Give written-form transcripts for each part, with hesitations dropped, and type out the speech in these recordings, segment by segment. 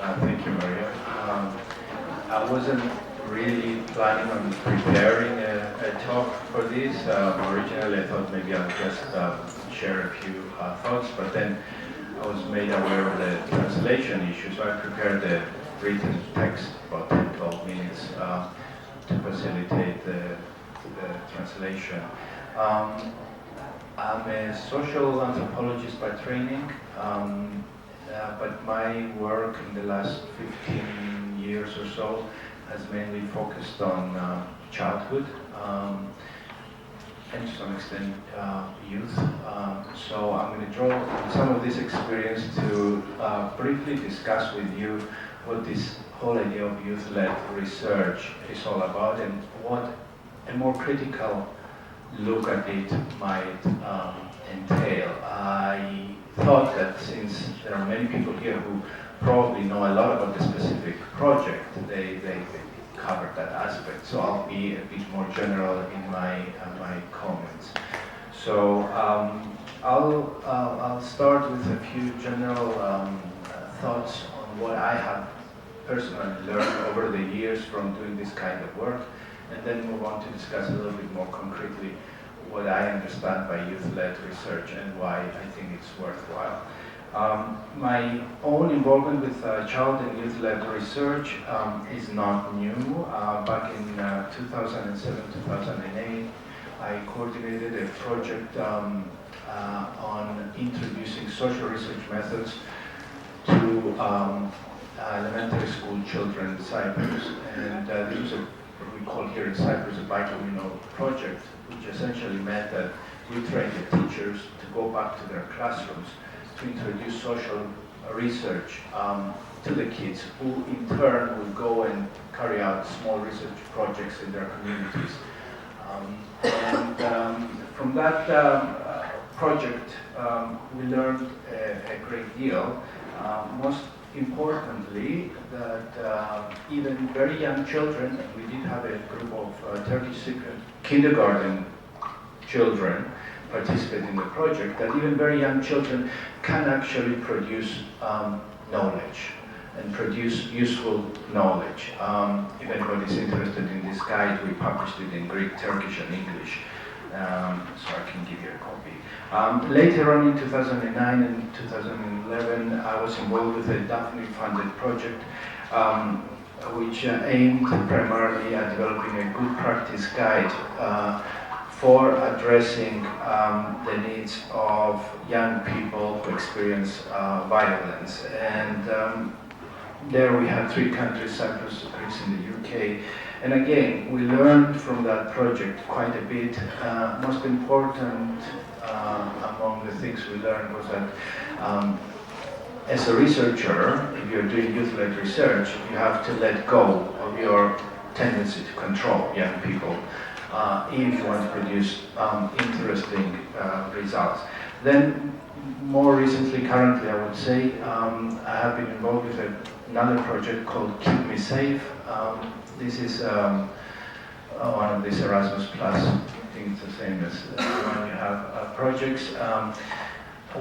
Thank you, Maria. I wasn't really planning on preparing a talk for this. Originally, I thought maybe I'll just share a few thoughts, but then I was made aware of the translation issue, so I prepared the written text, about 10-12 minutes, to facilitate the translation. I'm a social anthropologist by training, but my work in the last 15 years or so has mainly focused on childhood and to some extent youth. So I'm going to draw on some of this experience to briefly discuss with you what this whole idea of youth-led research is all about and what a more critical look at it might entail. I thought that since there are many people here who probably know a lot about the specific project, they covered that aspect. So I'll be a bit more general in my comments. So I'll start with a few general thoughts on what I have personally learned over the years from doing this kind of work, and then move on to discuss a little bit more concretely what I understand by youth-led research and why I think it's worthwhile. My own involvement with child and youth-led research is not new. Back in 2007-2008, I coordinated a project on introducing social research methods to elementary school children in Cyprus. And this was what we call here in Cyprus a bi-communal project, which essentially meant that we trained the teachers to go back to their classrooms to introduce social research to the kids, who in turn would go and carry out small research projects in their communities. From that project, we learned a great deal. Most importantly, that even very young children, and we did have a group of Turkish kindergarten children participate in the project, that even very young children can actually produce knowledge and produce useful knowledge. If anybody's interested in this guide, we published it in Greek, Turkish, and English, so I can give you a copy. Later on in 2009 and 2011, I was involved with a Daphne-funded project which aimed primarily at developing a good practice guide for addressing the needs of young people who experience violence. And there we had 3 countries, Cyprus, Greece, and the UK. And again, we learned from that project quite a bit. Most important among the things we learned was that as a researcher, if you're doing youth-led research, you have to let go of your tendency to control young people if you want to produce interesting results. Then, more recently, currently I would say, I have been involved with another project called Keep Me Safe. This is one of these Erasmus Plus, I think it's the same as the one you have, projects,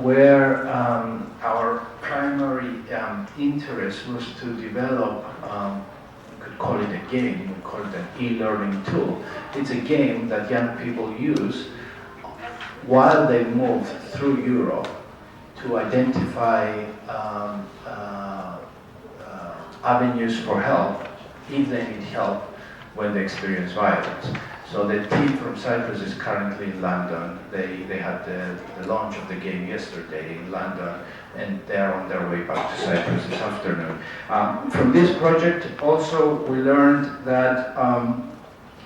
where our primary interest was to develop, we could call it a game, we call it an e-learning tool. It's a game that young people use while they move through Europe to identify avenues for help if they need help when they experience violence. So the team from Cyprus is currently in London. They had the launch of the game yesterday in London, and they're on their way back to Cyprus this afternoon. From this project also we learned that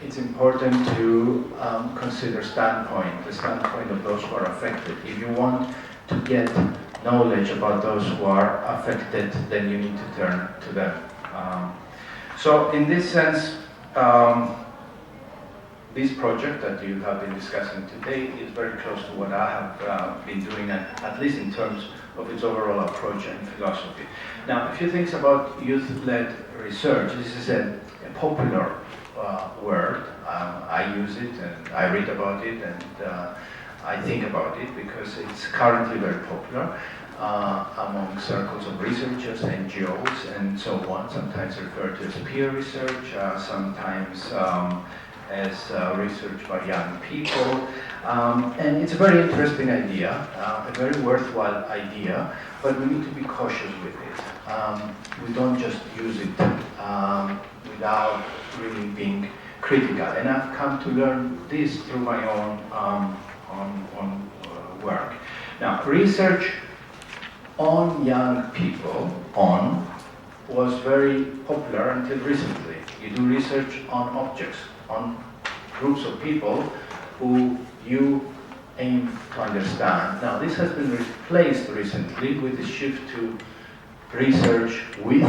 it's important to consider the standpoint of those who are affected. If you want to get knowledge about those who are affected, then you need to turn to them. So in this sense, this project that you have been discussing today is very close to what I have been doing, at least in terms of its overall approach and philosophy. Now, a few things about youth-led research. This is a popular word. I use it and I read about it and I think about it because it's currently very popular. among circles of researchers, NGOs, and so on, sometimes referred to as peer research, sometimes as research by young people. And it's a very interesting idea, a very worthwhile idea, but we need to be cautious with it. We don't just use it without really being critical. And I've come to learn this through my own work. Now, research on young people, was very popular until recently. You do research on objects, on groups of people who you aim to understand. Now, this has been replaced recently with the shift to research with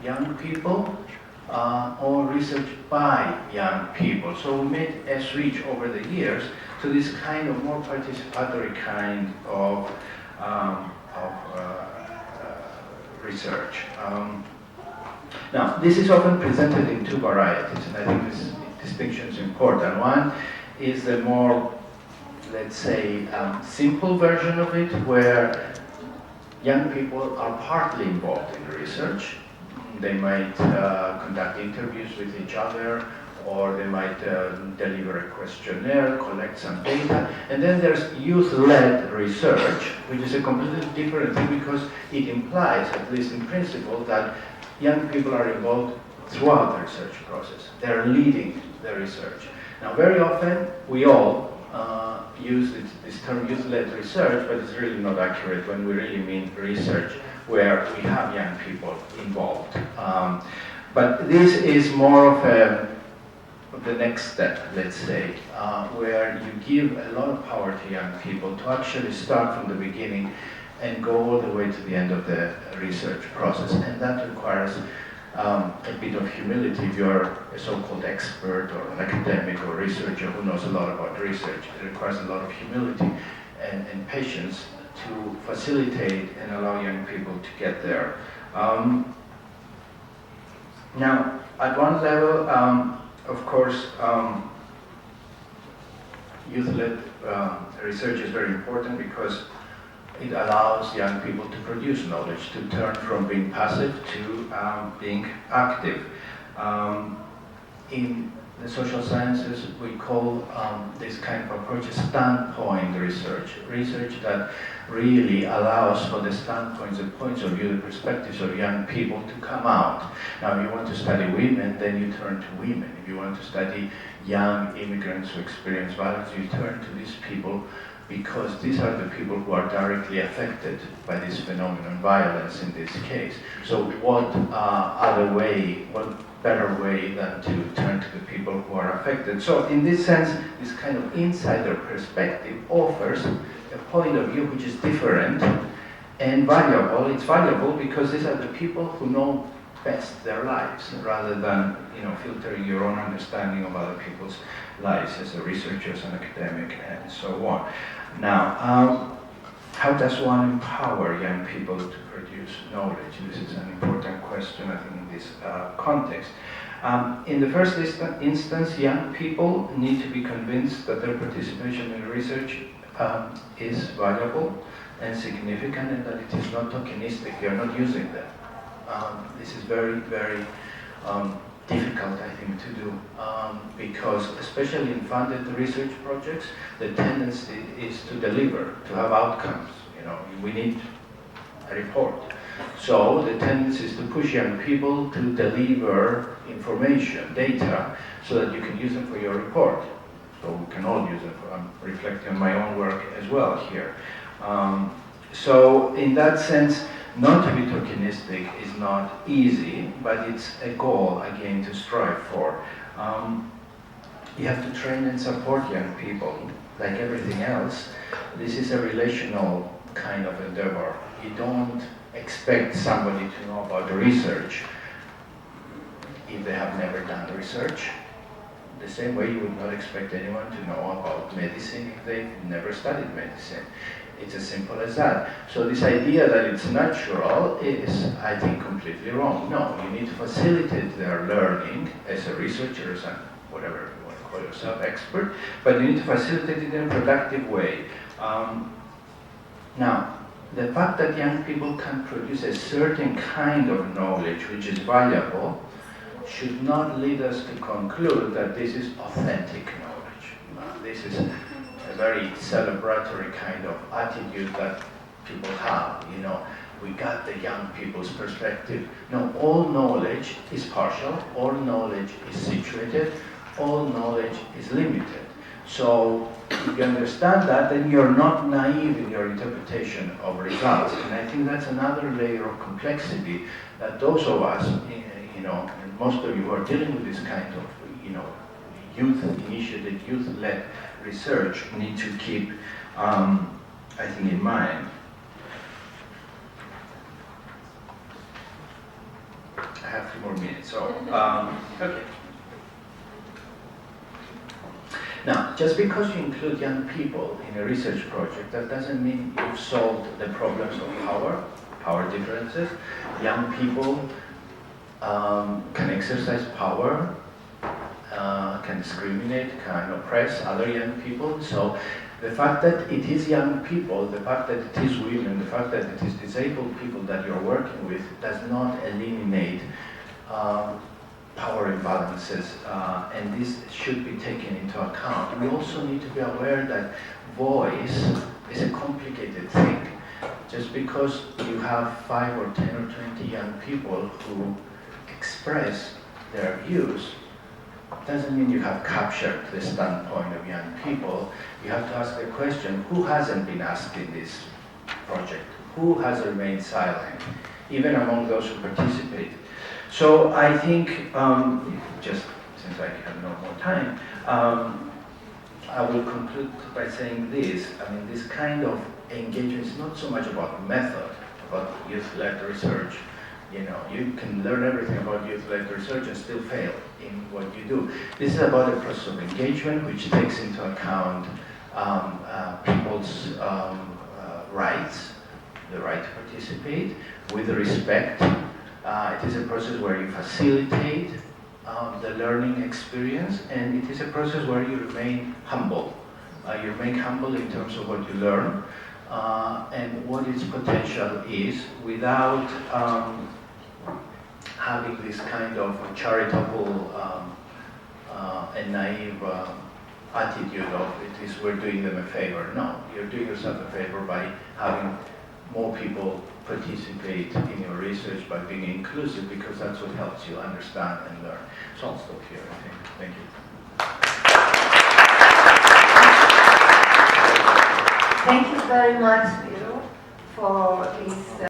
young people or research by young people. So we made a switch over the years to this kind of more participatory kind of research. Now, this is often presented in two varieties, and I think this distinction is important. One is the more, let's say, simple version of it, where young people are partly involved in the research. They might conduct interviews with each other, or they might deliver a questionnaire, collect some data. And then there's youth-led research, which is a completely different thing because it implies, at least in principle, that young people are involved throughout the research process. They're leading the research. Now, very often, we all use this term youth-led research, but it's really not accurate when we really mean research where we have young people involved. But this is more of the next step, let's say, where you give a lot of power to young people to actually start from the beginning and go all the way to the end of the research process. And that requires a bit of humility. If you're a so-called expert or an academic or researcher who knows a lot about research, it requires a lot of humility and patience to facilitate and allow young people to get there. Now, at one level, of course, youth-led research is very important because it allows young people to produce knowledge, to turn from being passive to being active. In the social sciences, we call this kind of approach standpoint research, research that really allows for the standpoints, the points of view, the perspectives of young people to come out. Now, if you want to study women, then you turn to women. If you want to study young immigrants who experience violence, you turn to these people because these are the people who are directly affected by this phenomenon, violence in this case. So what other way, what better way than to turn to the people who are affected? So in this sense, this kind of insider perspective offers a point of view which is different and valuable. It's valuable because these are the people who know best their lives, rather than filtering your own understanding of other people's lives as a researcher, as an academic, and so on. Now, how does one empower young people to produce knowledge? This is an important question, I think, in this context. In the first instance, young people need to be convinced that their participation in research is valuable and significant, and that it is not tokenistic. You're not using them. This is very, very difficult, I think, to do because, especially in funded research projects, the tendency is to deliver, to have outcomes. We need a report. So the tendency is to push young people to deliver information, data, so that you can use them for your report. So we can all use them. I'm reflecting on my own work as well here. So in that sense, not to be tokenistic is not easy, but it's a goal, again, to strive for. You have to train and support young people. Like everything else, this is a relational kind of endeavor. You don't expect somebody to know about the research if they have never done the research. The same way you would not expect anyone to know about medicine if they've never studied medicine. It's as simple as that. So this idea that it's natural is, I think, completely wrong. No, you need to facilitate their learning as a researcher, as a whatever you want to call yourself, expert, but you need to facilitate it in a productive way. Now, the fact that young people can produce a certain kind of knowledge which is valuable should not lead us to conclude that this is authentic knowledge. This is a very celebratory kind of attitude that people have, you know. We got the young people's perspective. No, all knowledge is partial, all knowledge is situated, all knowledge is limited. So if you understand that, then you're not naive in your interpretation of results. And I think that's another layer of complexity that those of us, you know, and most of you who are dealing with this kind of, you know, youth-initiated, youth-led research need to keep, I think, in mind. I have 3 more minutes, so, okay. Now, just because you include young people in a research project, that doesn't mean you've solved the problems of power differences. Young people can exercise power, can discriminate, can oppress other young people. So the fact that it is young people, the fact that it is women, the fact that it is disabled people that you're working with does not eliminate power imbalances, and this should be taken into account. We also need to be aware that voice is a complicated thing. Just because you have 5 or 10 or 20 young people who express their views doesn't mean you have captured the standpoint of young people. You have to ask the question, who hasn't been asked in this project? Who has remained silent, even among those who participate? So I think, just since I have no more time, I will conclude by saying this. I mean, this kind of engagement is not so much about method, about youth-led research. You know, you can learn everything about youth-led research and still fail in what you do. This is about a process of engagement which takes into account people's rights, the right to participate, with respect. It is a process where you facilitate the learning experience, and it is a process where you remain humble. You remain humble in terms of what you learn and what its potential is, without having this kind of charitable and naive attitude of it is we're doing them a favor. No, you're doing yourself a favor by having more people participate in your research, by being inclusive, because that's what helps you understand and learn. So I'll stop here, I think. Thank you. Thank you very much, Spyro, for this